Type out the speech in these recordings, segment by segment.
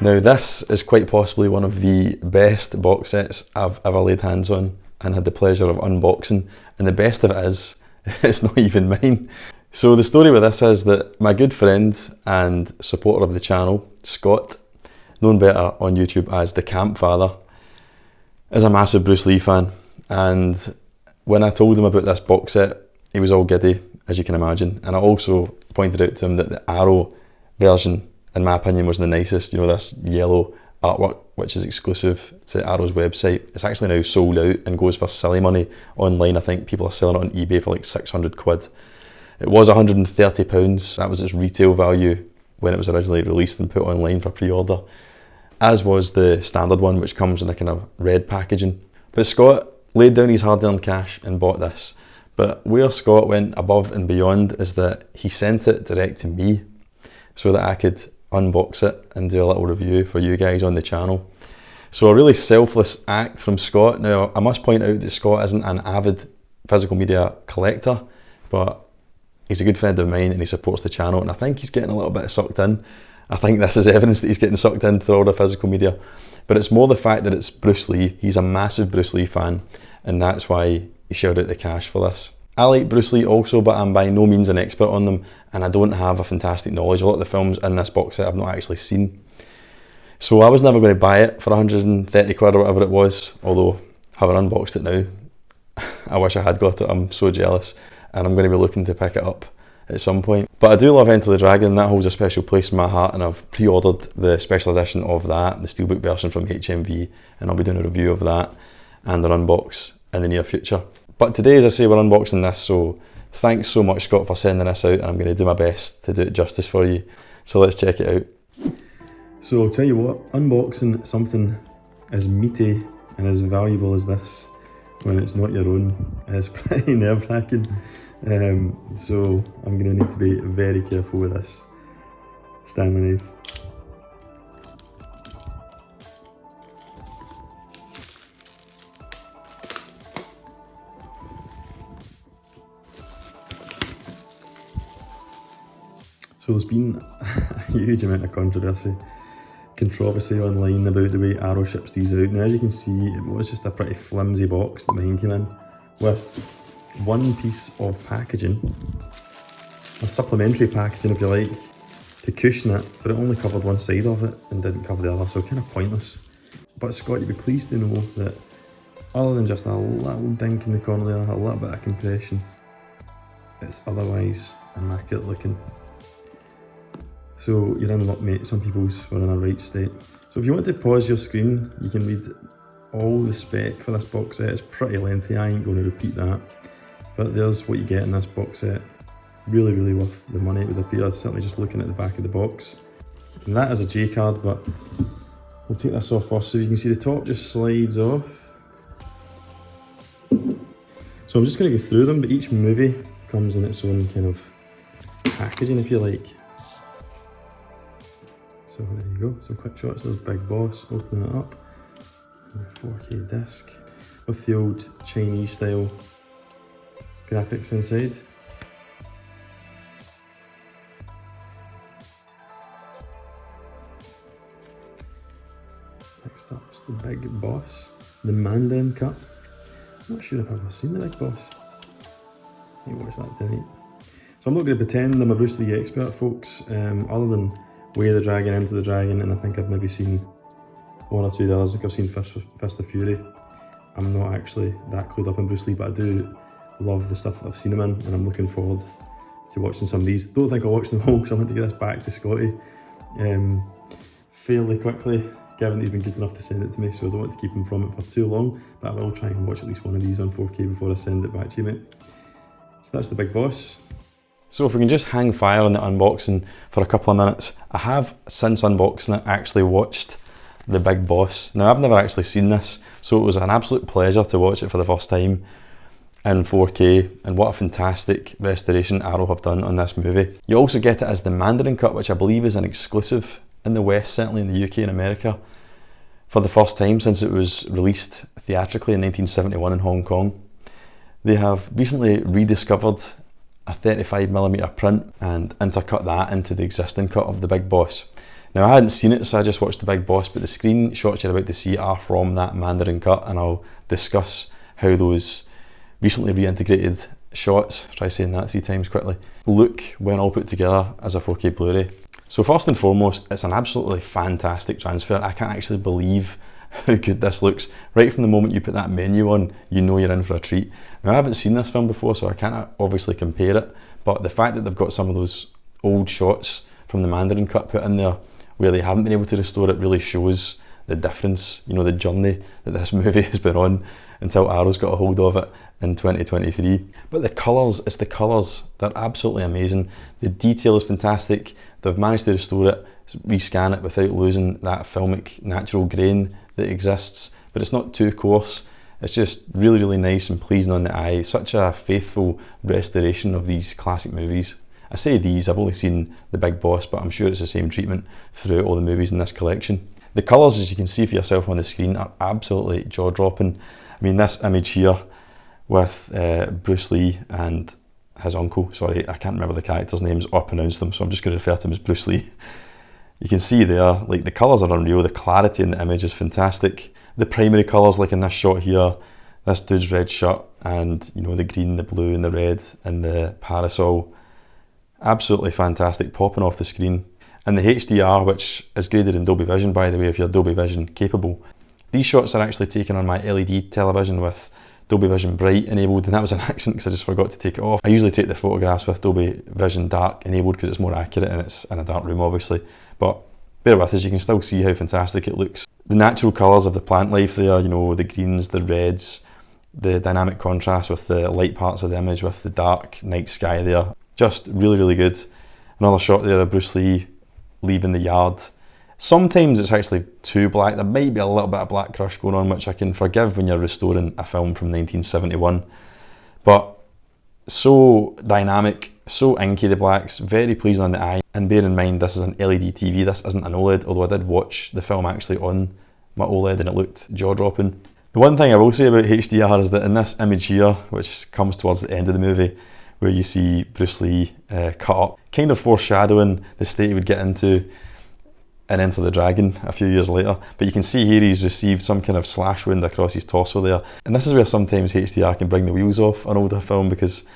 Now this is quite possibly one of the best box sets I've ever laid hands on and had the pleasure of unboxing, and the best of it is, it's not even mine. So the story with this is that my good friend and supporter of the channel, Scott, known better on YouTube as the Campfather, is a massive Bruce Lee fan, and when I told him about this box set, he was all giddy, as you can imagine, and I also pointed out to him that the Arrow version, in my opinion, was the nicest. You know, this yellow artwork, which is exclusive to Arrow's website. It's actually now sold out and goes for silly money online. I think people are selling it on eBay for like 600 quid. It was £130, that was its retail value when it was originally released and put online for pre-order, as was the standard one, which comes in a kind of red packaging. But Scott laid down his hard-earned cash and bought this. But where Scott went above and beyond is that he sent it direct to me so that I could unbox it and do a little review for you guys on the channel. So a really selfless act from Scott. Now, I must point out that Scott isn't an avid physical media collector, but he's a good friend of mine and he supports the channel, and I think he's getting a little bit sucked in. I think this is evidence that he's getting sucked into all the physical media, but it's more the fact that it's Bruce Lee. He's a massive Bruce Lee fan, and that's why he shelled out the cash for this. I like Bruce Lee also, but I'm by no means an expert on them, and I don't have a fantastic knowledge. A lot of the films in this box set I've not actually seen. So I was never going to buy it for 130 quid or whatever it was, although having unboxed it now, I wish I had got it. I'm so jealous, and I'm going to be looking to pick it up at some point. But I do love Enter the Dragon, and that holds a special place in my heart, and I've pre-ordered the special edition of that, the steelbook version from HMV, and I'll be doing a review of that and an unbox in the near future. But today, as I say, we're unboxing this, so thanks so much, Scott, for sending this out, and I'm going to do my best to do it justice for you. So let's check it out. So I'll tell you what, unboxing something as meaty and as valuable as this when it's not your own is pretty nerve-wracking. So I'm going to need to be very careful with this Stanley knife. So there's been a huge amount of controversy online about the way Arrow ships these out. Now, as you can see, it was just a pretty flimsy box that mine came in with one piece of packaging, a supplementary packaging if you like, to cushion it, but it only covered one side of it and didn't cover the other, so kind of pointless. But Scott, you'd be pleased to know that other than just a little dink in the corner there, a little bit of compression, it's otherwise immaculate looking. So you're in luck, mate. Some people's were in a right state. So if you want to pause your screen, you can read all the spec for this box set. It's pretty lengthy, I ain't going to repeat that. But there's what you get in this box set. Really, really worth the money, it would appear, certainly just looking at the back of the box. And that is a J card, but we'll take this off first. So you can see the top just slides off. So I'm just going to go through them, but each movie comes in its own kind of packaging, if you like. So there you go, some quick shots. There's Big Boss, opening it up. And a 4K disc with the old Chinese style graphics inside. Next up is the Big Boss, the Mandarin Cut. I'm not sure if I've ever seen the Big Boss. Maybe watch that tonight. So I'm not going to pretend I'm a Bruce Lee expert, folks, other than Way of the Dragon, Into the Dragon, and I think I've maybe seen one or two of the others. I think I've seen Fist of Fury. I'm not actually that clued up in Bruce Lee, but I do love the stuff that I've seen him in, and I'm looking forward to watching some of these. Don't think I'll watch them all because I want to get this back to Scotty fairly quickly, given that he's been good enough to send it to me, so I don't want to keep him from it for too long, but I will try and watch at least one of these on 4K before I send it back to you, mate. So that's the Big Boss. So if we can just hang fire on the unboxing for a couple of minutes. I have, since unboxing it, actually watched the Big Boss. Now, I've never actually seen this, so it was an absolute pleasure to watch it for the first time in 4K, and what a fantastic restoration Arrow have done on this movie. You also get it as the Mandarin Cut, which I believe is an exclusive in the West, certainly in the UK and America, for the first time since it was released theatrically in 1971 in Hong Kong. They have recently rediscovered a 35mm print and intercut that into the existing cut of the Big Boss. Now, I hadn't seen it, so I just watched The Big Boss, but the screenshots you're about to see are from that Mandarin Cut, and I'll discuss how those recently reintegrated shots, try saying that 3 times quickly, look when all put together as a 4K Blu-ray. So first and foremost, it's an absolutely fantastic transfer. I can't actually believe how good this looks. Right from the moment you put that menu on, you know you're in for a treat. Now, I haven't seen this film before, so I can't obviously compare it, but the fact that they've got some of those old shots from the Mandarin Cut put in there where they haven't been able to restore it really shows the difference, you know, the journey that this movie has been on until Arrow's got a hold of it in 2023. But the colours, it's the colours, they're absolutely amazing. The detail is fantastic. They've managed to restore it, rescan it without losing that filmic natural grain that exists, but it's not too coarse. It's just really, really nice and pleasing on the eye. Such a faithful restoration of these classic movies. I say these, I've only seen The Big Boss, but I'm sure it's the same treatment throughout all the movies in this collection. The colours, as you can see for yourself on the screen, are absolutely jaw-dropping. I mean, this image here with Bruce Lee and his uncle, sorry, I can't remember the characters' names or pronounce them, so I'm just going to refer to him as Bruce Lee. You can see there, like, the colours are unreal, the clarity in the image is fantastic. The primary colours, like in this shot here, this dude's red shirt and, you know, the green, the blue and the red and the parasol, absolutely fantastic, popping off the screen. And the HDR, which is graded in Dolby Vision, by the way, if you're Dolby Vision capable. These shots are actually taken on my LED television with Dolby Vision Bright enabled, and that was an accident because I just forgot to take it off. I usually take the photographs with Dolby Vision Dark enabled because it's more accurate and it's in a dark room, obviously. But bear with us, you can still see how fantastic it looks. The natural colours of the plant life there, you know, the greens, the reds, the dynamic contrast with the light parts of the image with the dark night sky there. Just really, really good. Another shot there of Bruce Lee leaving the yard. Sometimes it's actually too black. There might be a little bit of black crush going on, which I can forgive when you're restoring a film from 1971. But so dynamic, so inky, the blacks, very pleasing on the eye. And bear in mind, this is an LED TV, this isn't an OLED, although I did watch the film actually on my OLED and it looked jaw-dropping. The one thing I will say about HDR is that in this image here, which comes towards the end of the movie, where you see Bruce Lee cut up, kind of foreshadowing the state he would get into in Enter the Dragon a few years later. But you can see here he's received some kind of slash wound across his torso there. And this is where sometimes HDR can bring the wheels off an older film, because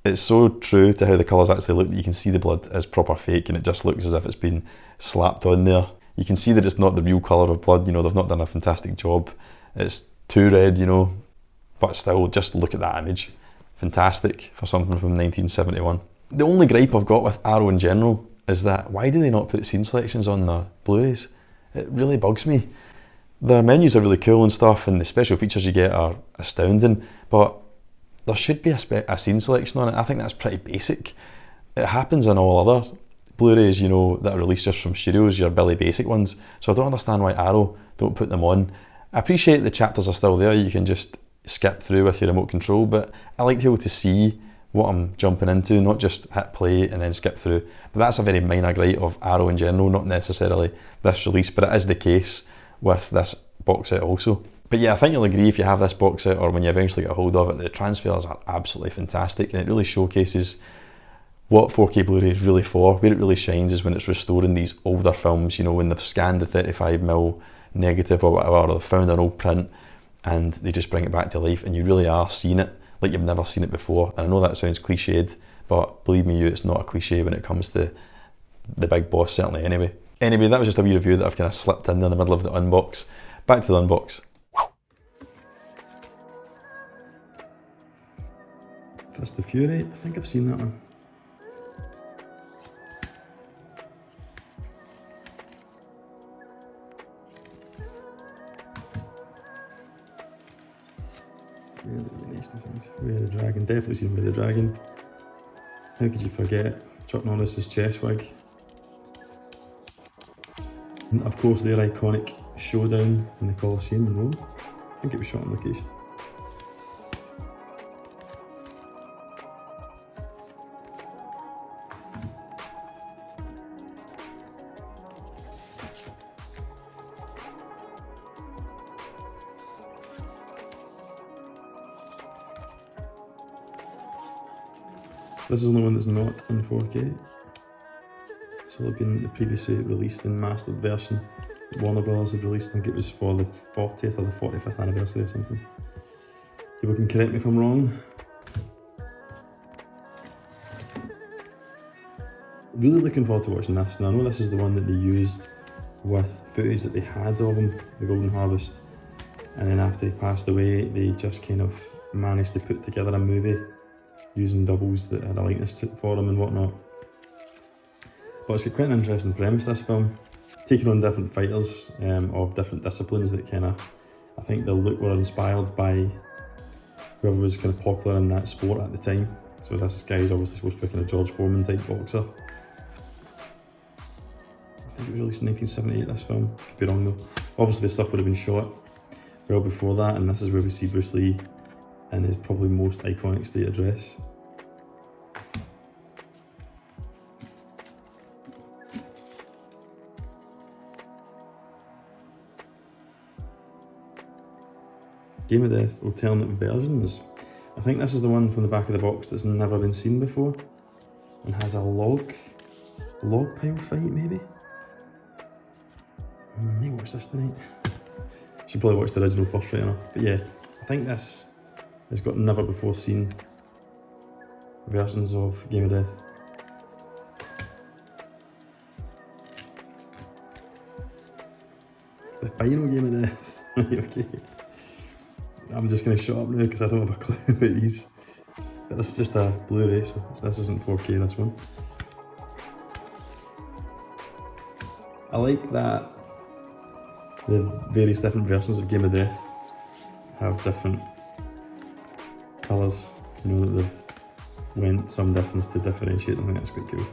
it's so true to how the colours actually look that you can see the blood is proper fake and it just looks as if it's been slapped on there. You can see that it's not the real colour of blood, you know, they've not done a fantastic job. It's too red, you know, but still, just look at that image. Fantastic for something from 1971. The only gripe I've got with Arrow in general is that why do they not put scene selections on their Blu-rays? It really bugs me. Their menus are really cool and stuff, and the special features you get are astounding, but there should be a scene selection on it. I think that's pretty basic. It happens on all other Blu-rays, you know, that are released just from studios, your Billy Basic ones, so I don't understand why Arrow don't put them on. I appreciate the chapters are still there, you can just skip through with your remote control, but I like to be able to see what I'm jumping into, not just hit play and then skip through. But that's a very minor gripe of Arrow in general, not necessarily this release, but it is the case with this box set also. But yeah, I think you'll agree if you have this box set or when you eventually get a hold of it, the transfers are absolutely fantastic and it really showcases what 4K Blu-ray is really for. Where it really shines is when it's restoring these older films, you know, when they've scanned the 35mm negative or whatever, or they've found an old print and they just bring it back to life and you really are seeing it like you've never seen it before. And I know that sounds cliched, but believe me you, it's not a cliche when it comes to The Big Boss, certainly anyway. Anyway, that was just a wee review that I've kind of slipped in the middle of the unbox. Back to the unbox. Fist of Fury, I think I've seen that one. Really, really nice designs. Way of the Dragon, definitely seen Way of the Dragon. How could you forget Chuck Norris's chest wig? And of course their iconic showdown in the Coliseum in Rome. I think it was shot on location. This is the only one that's not in 4K. This will have been previously released in mastered version that Warner Brothers had released. I think it was for the 40th or the 45th anniversary or something. People can correct me if I'm wrong. Really looking forward to watching this. Now I know this is the one that they used with footage that they had of him, the Golden Harvest, and then after he passed away they just kind of managed to put together a movie using doubles that had a likeness for him and whatnot. But it's got quite an interesting premise, this film, taking on different fighters of different disciplines that kind of, I think the look were inspired by whoever was kind of popular in that sport at the time. So this guy is obviously supposed to be kind of George Foreman type boxer. I think it was released in 1978, this film, could be wrong though. Obviously the stuff would have been shot well before that, and this is where we see Bruce Lee in his probably most iconic state of dress. Game of Death alternate versions. I think this is the one from the back of the box that's never been seen before and has a log pile fight maybe? I might watch this tonight. Should probably watch the original first right enough. But yeah, I think this has got never before seen versions of Game of Death. The final Game of Death. Right, okay. I'm just going to shut up now because I don't have a clue about these. But this is just a Blu-ray, so this isn't 4K, this one. I like that the various different versions of Game of Death have different colours, you know, that they've went some distance to differentiate them. I think that's quite cool.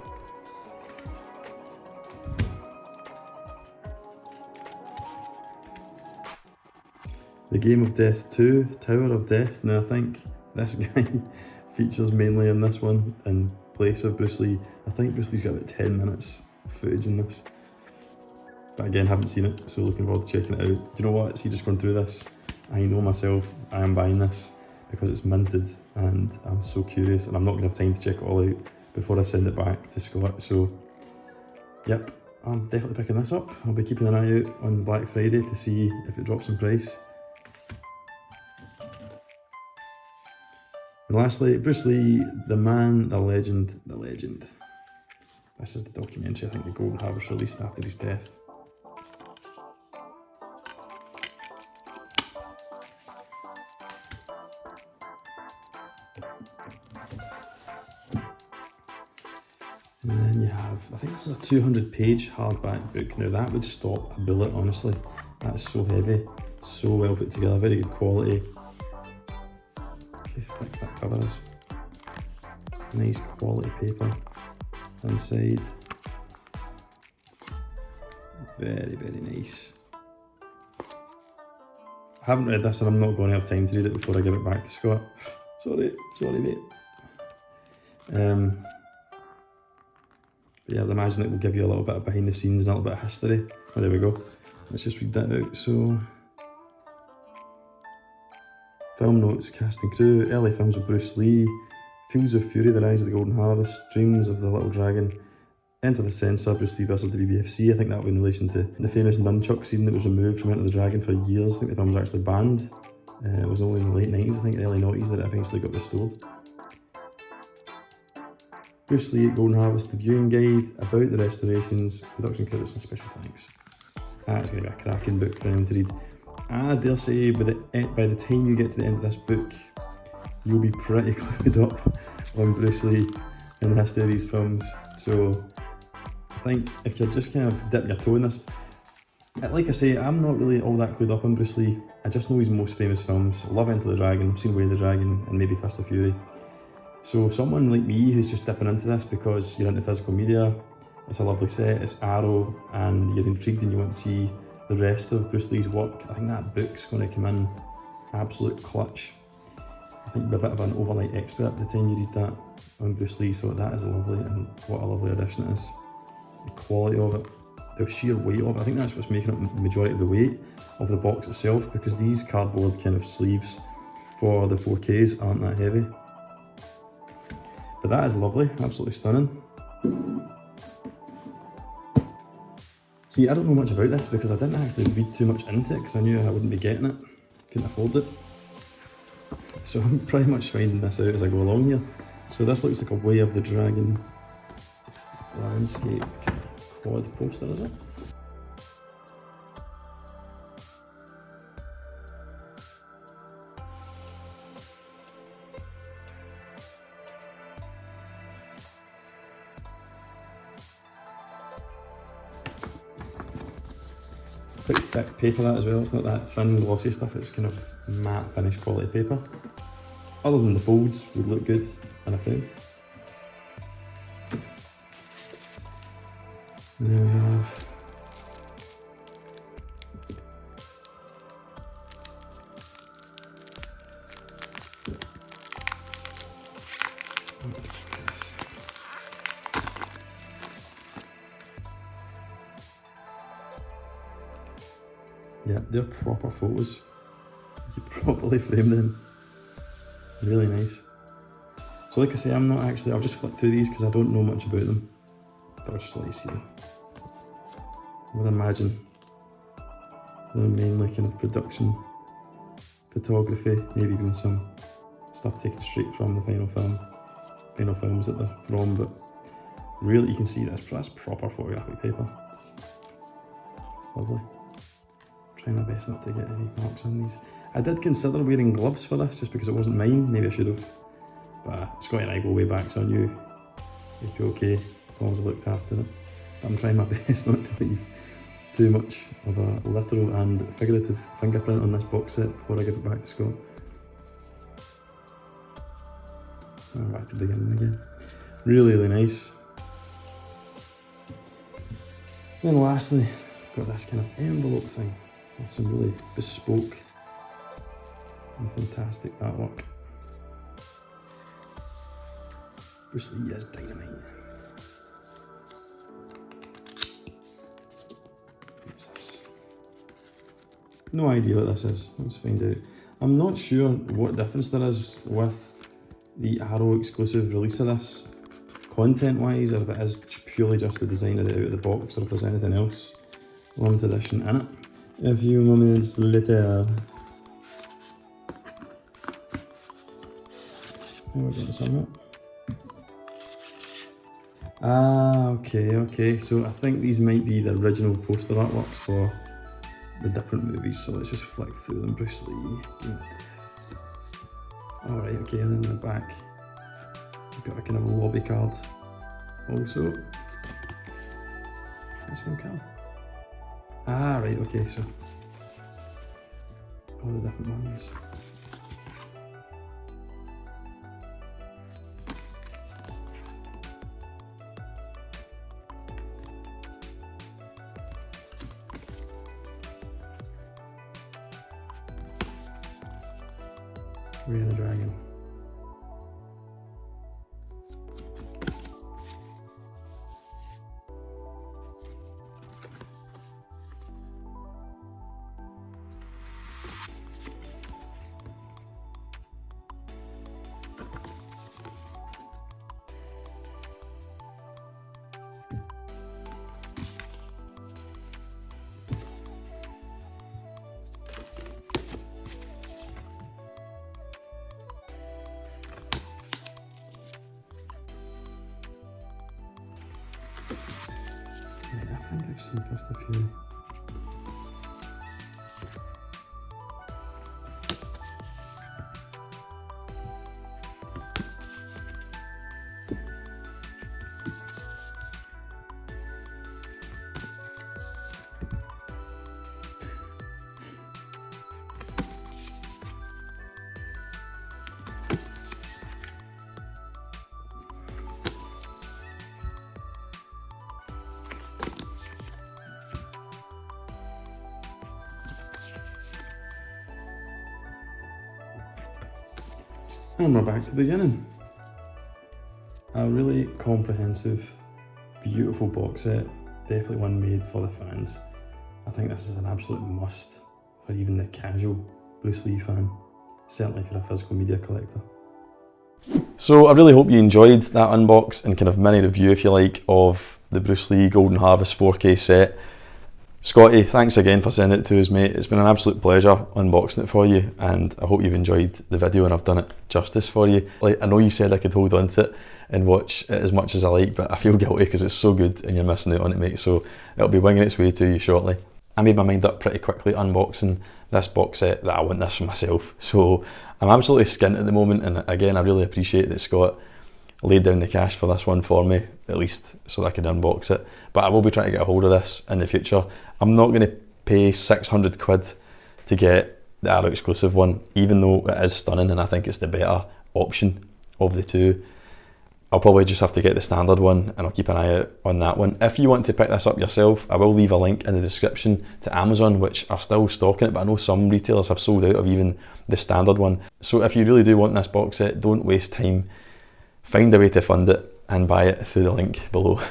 The Game of Death 2, Tower of Death. Now I think this guy features mainly in this one in place of Bruce Lee. I think Bruce Lee's got about 10 minutes of footage in this. But again, haven't seen it, so looking forward to checking it out. Do you know what? See, just going through this, I know myself, I am buying this because it's minted and I'm so curious and I'm not going to have time to check it all out before I send it back to Scott. So, yep, I'm definitely picking this up. I'll be keeping an eye out on Black Friday to see if it drops in price. And lastly, Bruce Lee, the man, the legend, the legend. This is the documentary I think the Golden Harvest released after his death. And then you have, I think this is a 200-page hardback book. Now that would stop a bullet, honestly. That's so heavy, so well put together, very good quality. Look how thick that cover is. Nice quality paper inside. Very, very nice. I haven't read this and I'm not going to have time to read it before I give it back to Scott. Sorry mate. But yeah, I'd imagine it will give you a little bit of behind the scenes and a little bit of history. Oh, there we go. Let's just read that out. So, film notes, cast and crew, early films of Bruce Lee, Fields of Fury, The Rise of the Golden Harvest, Dreams of the Little Dragon, Enter the Censor, Bruce Lee versus the BBFC. I think that will be in relation to the famous nunchuck scene that was removed from Enter the Dragon for years. I think the film was actually banned. It was only in the late 90s, I think, early 90s that it eventually got restored. Bruce Lee at Golden Harvest, the viewing guide, about the restorations, production credits and special thanks. That's going to be a cracking book for anyone to read. I dare say by the time you get to the end of this book, you'll be pretty clued up on Bruce Lee and the history of these films. So I think if you're just kind of dipping your toe in this, like I say, I'm not really all that clued up on Bruce Lee. I just know his most famous films. I love Enter the Dragon, I've seen Way of the Dragon and maybe Fist of Fury. So someone like me who's just dipping into this because you're into physical media, it's a lovely set, it's Arrow, and you're intrigued and you want to see the rest of Bruce Lee's work, I think that book's going to come in absolute clutch. I think you'll be a bit of an overnight expert by the time you read that on Bruce Lee, so that is lovely, and what a lovely addition it is. The quality of it, the sheer weight of it, I think that's what's making up the majority of the weight of the box itself, because these cardboard kind of sleeves for the 4Ks aren't that heavy. But that is lovely, absolutely stunning. See, I don't know much about this because I didn't actually read too much into it because I knew I wouldn't be getting it, couldn't afford it. So I'm pretty much finding this out as I go along here. So this looks like a Way of the Dragon landscape quad poster, is it? Quite thick paper that as well, it's not that thin glossy stuff, it's kind of matte finish quality paper. Other than the folds would look good in a frame. And then we have yeah, they're proper photos. You properly frame them. Really nice. So like I say, I'm not actually, I'll just flick through these because I don't know much about them. But I'll just let you see them. I would imagine they're mainly kind of production, photography, maybe even some stuff taken straight from the final films that they're from, but really you can see that's proper photographic paper. Lovely. Trying my best not to get any marks on these. I did consider wearing gloves for this just because it wasn't mine, maybe I should have. But Scotty and I go way back, so I knew it'd be okay as long as I looked after it. But I'm trying my best not to leave too much of a literal and figurative fingerprint on this box set before I give it back to Scott. And back to the beginning again. Really, really nice. And then lastly, I've got this kind of envelope thing with some really bespoke and fantastic artwork. Bruce Lee is dynamite. What's this? No idea what this is. Let's find out. I'm not sure what difference there is with the Arrow exclusive release of this, content-wise, or if it is purely just the design of it out of the box, or if there's anything else limited edition in it. A few moments later. How are we going to sum it? Ah, okay. So I think these might be the original poster artworks for the different movies. So let's just flick through them. Bruce Lee, Game of Death. Alright, okay, and then in the back, we've got a kind of a lobby card. Also, the same card. Ah, right, okay, so all the different ones. Way of the Dragon. I think I've seen just a few. And we're back to the beginning. A really comprehensive, beautiful box set. Definitely one made for the fans. I think this is an absolute must for even the casual Bruce Lee fan. Certainly if you're a physical media collector. So I really hope you enjoyed that unbox and kind of mini review, if you like, of the Bruce Lee Golden Harvest 4K set. Scotty, thanks again for sending it to us, mate. It's been an absolute pleasure unboxing it for you, and I hope you've enjoyed the video and I've done it justice for you. Like, I know you said I could hold on to it and watch it as much as I like, but I feel guilty because it's so good and you're missing out on it, mate, so it'll be winging its way to you shortly. I made my mind up pretty quickly unboxing this box set that I want this for myself, so I'm absolutely skint at the moment, and again I really appreciate that Scott laid down the cash for this one for me, at least so that I could unbox it. But I will be trying to get a hold of this in the future. I'm not going to pay 600 quid to get the Arrow exclusive one, even though it is stunning and I think it's the better option of the two. I'll probably just have to get the standard one, and I'll keep an eye out on that one. If you want to pick this up yourself, I will leave a link in the description to Amazon, which are still stocking it, but I know some retailers have sold out of even the standard one. So if you really do want this box set, don't waste time. Find a way to fund it and buy it through the link below.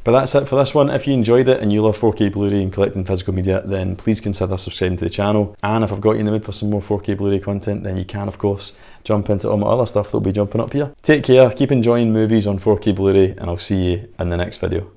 But that's it for this one. If you enjoyed it and you love 4K Blu-ray and collecting physical media, then please consider subscribing to the channel. And if I've got you in the mood for some more 4K Blu-ray content, then you can, of course, jump into all my other stuff that'll be jumping up here. Take care, keep enjoying movies on 4K Blu-ray, and I'll see you in the next video.